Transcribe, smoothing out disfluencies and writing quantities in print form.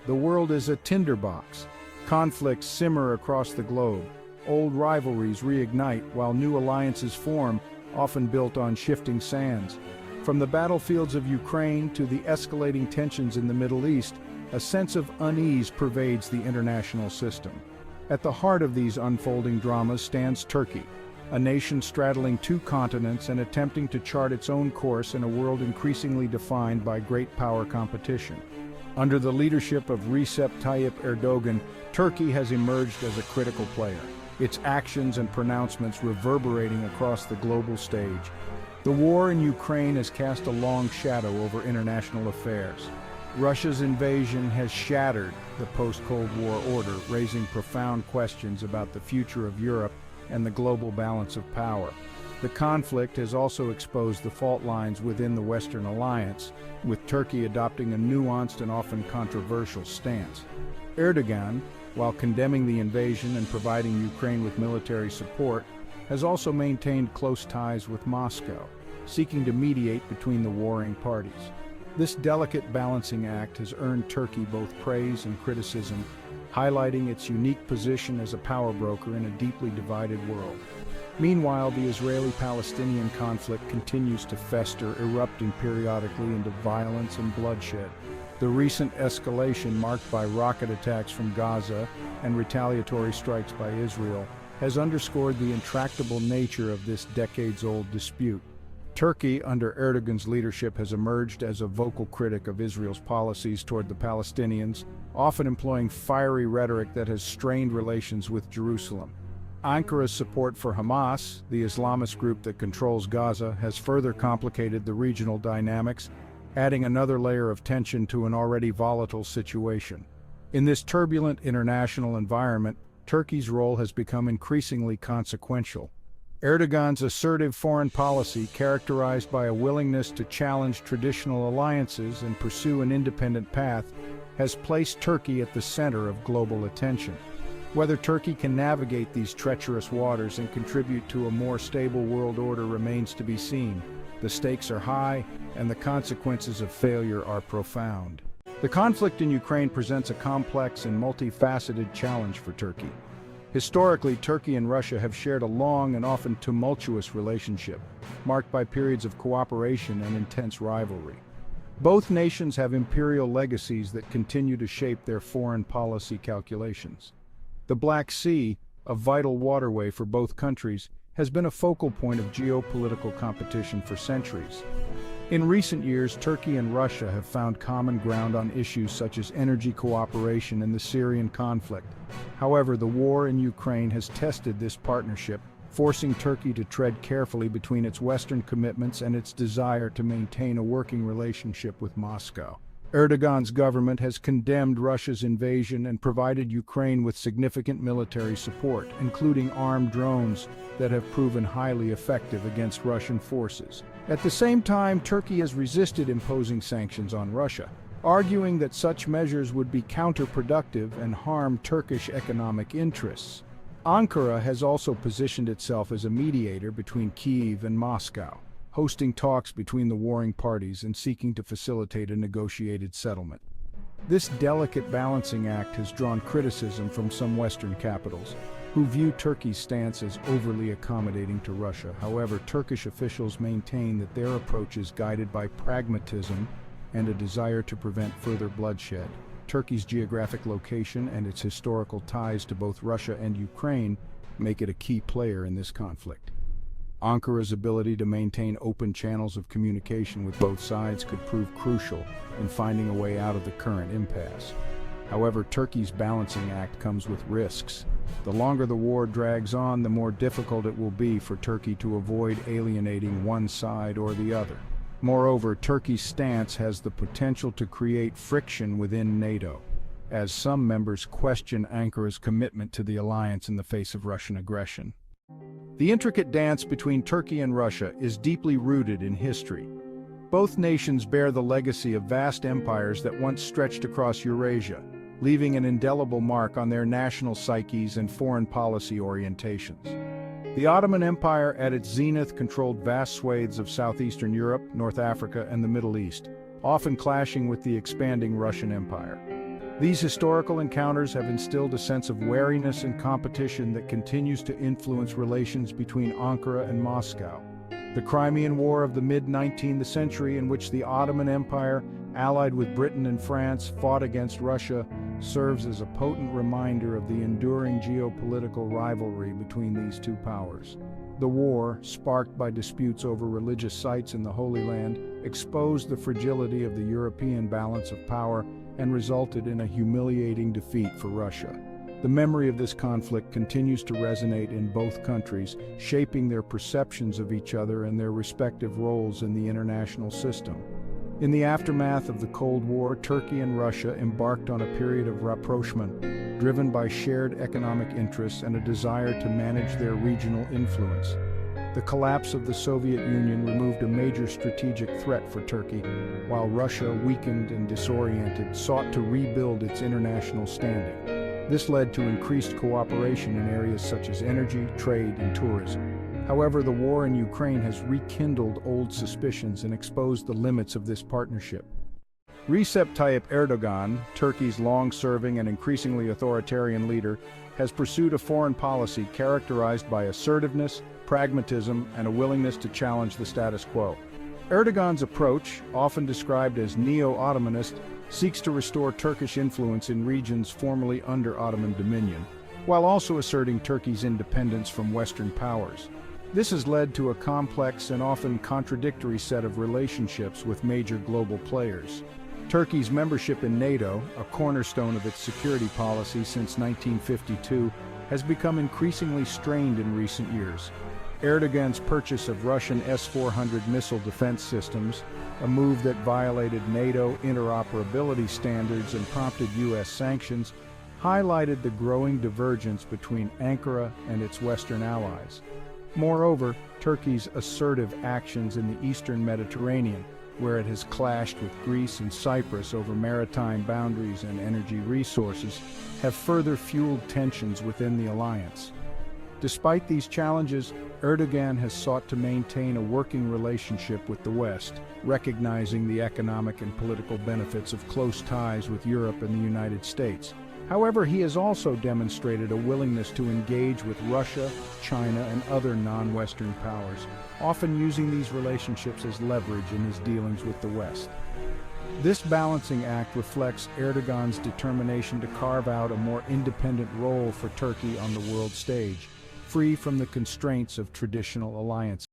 The world is a tinderbox. Conflicts simmer across the globe. Old rivalries reignite while new alliances form, often built on shifting sands. From the battlefields of Ukraine to the escalating tensions in the Middle East, a sense of unease pervades the international system. At the heart of these unfolding dramas stands Turkey, a nation straddling two continents and attempting to chart its own course in a world increasingly defined by great power competition. Under the leadership of Recep Tayyip Erdogan, Turkey has emerged as a critical player, its actions and pronouncements reverberating across the global stage. The war in Ukraine has cast a long shadow over international affairs. Russia's invasion has shattered the post-Cold War order, raising profound questions about the future of Europe and the global balance of power. The conflict has also exposed the fault lines within the Western alliance, with Turkey adopting a nuanced and often controversial stance. Erdogan, while condemning the invasion and providing Ukraine with military support, has also maintained close ties with Moscow, seeking to mediate between the warring parties. This delicate balancing act has earned Turkey both praise and criticism, highlighting its unique position as a power broker in a deeply divided world. Meanwhile, the Israeli-Palestinian conflict continues to fester, erupting periodically into violence and bloodshed. The recent escalation, marked by rocket attacks from Gaza and retaliatory strikes by Israel, has underscored the intractable nature of this decades-old dispute. Turkey, under Erdogan's leadership, has emerged as a vocal critic of Israel's policies toward the Palestinians, often employing fiery rhetoric that has strained relations with Jerusalem. Ankara's support for Hamas, the Islamist group that controls Gaza, has further complicated the regional dynamics, adding another layer of tension to an already volatile situation. In this turbulent international environment, Turkey's role has become increasingly consequential. Erdogan's assertive foreign policy, characterized by a willingness to challenge traditional alliances and pursue an independent path, has placed Turkey at the center of global attention. Whether Turkey can navigate these treacherous waters and contribute to a more stable world order remains to be seen. The stakes are high, and the consequences of failure are profound. The conflict in Ukraine presents a complex and multifaceted challenge for Turkey. Historically, Turkey and Russia have shared a long and often tumultuous relationship, marked by periods of cooperation and intense rivalry. Both nations have imperial legacies that continue to shape their foreign policy calculations. The Black Sea, a vital waterway for both countries, has been a focal point of geopolitical competition for centuries. In recent years, Turkey and Russia have found common ground on issues such as energy cooperation and the Syrian conflict. However, the war in Ukraine has tested this partnership, forcing Turkey to tread carefully between its Western commitments and its desire to maintain a working relationship with Moscow. Erdogan's government has condemned Russia's invasion and provided Ukraine with significant military support, including armed drones that have proven highly effective against Russian forces. At the same time, Turkey has resisted imposing sanctions on Russia, arguing that such measures would be counterproductive and harm Turkish economic interests. Ankara has also positioned itself as a mediator between Kyiv and Moscow, hosting talks between the warring parties and seeking to facilitate a negotiated settlement. This delicate balancing act has drawn criticism from some Western capitals, who view Turkey's stance as overly accommodating to Russia. However, Turkish officials maintain that their approach is guided by pragmatism and a desire to prevent further bloodshed. Turkey's geographic location and its historical ties to both Russia and Ukraine make it a key player in this conflict. Ankara's ability to maintain open channels of communication with both sides could prove crucial in finding a way out of the current impasse. However, Turkey's balancing act comes with risks. The longer the war drags on, the more difficult it will be for Turkey to avoid alienating one side or the other. Moreover, Turkey's stance has the potential to create friction within NATO, as some members question Ankara's commitment to the alliance in the face of Russian aggression. The intricate dance between Turkey and Russia is deeply rooted in history. Both nations bear the legacy of vast empires that once stretched across Eurasia, leaving an indelible mark on their national psyches and foreign policy orientations. The Ottoman Empire at its zenith controlled vast swathes of southeastern Europe, North Africa, and the Middle East, often clashing with the expanding Russian Empire. These historical encounters have instilled a sense of wariness and competition that continues to influence relations between Ankara and Moscow. The Crimean War of the mid-19th century, in which the Ottoman Empire, allied with Britain and France, fought against Russia, serves as a potent reminder of the enduring geopolitical rivalry between these two powers. The war, sparked by disputes over religious sites in the Holy Land, exposed the fragility of the European balance of power and resulted in a humiliating defeat for Russia. The memory of this conflict continues to resonate in both countries, shaping their perceptions of each other and their respective roles in the international system. In the aftermath of the Cold War, Turkey and Russia embarked on a period of rapprochement, driven by shared economic interests and a desire to manage their regional influence. The collapse of the Soviet Union removed a major strategic threat for Turkey, while Russia, weakened and disoriented, sought to rebuild its international standing. This led to increased cooperation in areas such as energy, trade, and tourism. However, the war in Ukraine has rekindled old suspicions and exposed the limits of this partnership. Recep Tayyip Erdogan, Turkey's long-serving and increasingly authoritarian leader, has pursued a foreign policy characterized by assertiveness, pragmatism, and a willingness to challenge the status quo. Erdogan's approach, often described as neo-Ottomanist, seeks to restore Turkish influence in regions formerly under Ottoman dominion, while also asserting Turkey's independence from Western powers. This has led to a complex and often contradictory set of relationships with major global players. Turkey's membership in NATO, a cornerstone of its security policy since 1952, has become increasingly strained in recent years. Erdogan's purchase of Russian S-400 missile defense systems, a move that violated NATO interoperability standards and prompted U.S. sanctions, highlighted the growing divergence between Ankara and its Western allies. Moreover, Turkey's assertive actions in the eastern Mediterranean, where it has clashed with Greece and Cyprus over maritime boundaries and energy resources, have further fueled tensions within the alliance. Despite these challenges, Erdogan has sought to maintain a working relationship with the West, recognizing the economic and political benefits of close ties with Europe and the United States. However, he has also demonstrated a willingness to engage with Russia, China, and other non-Western powers, often using these relationships as leverage in his dealings with the West. This balancing act reflects Erdogan's determination to carve out a more independent role for Turkey on the world stage, free from the constraints of traditional alliances.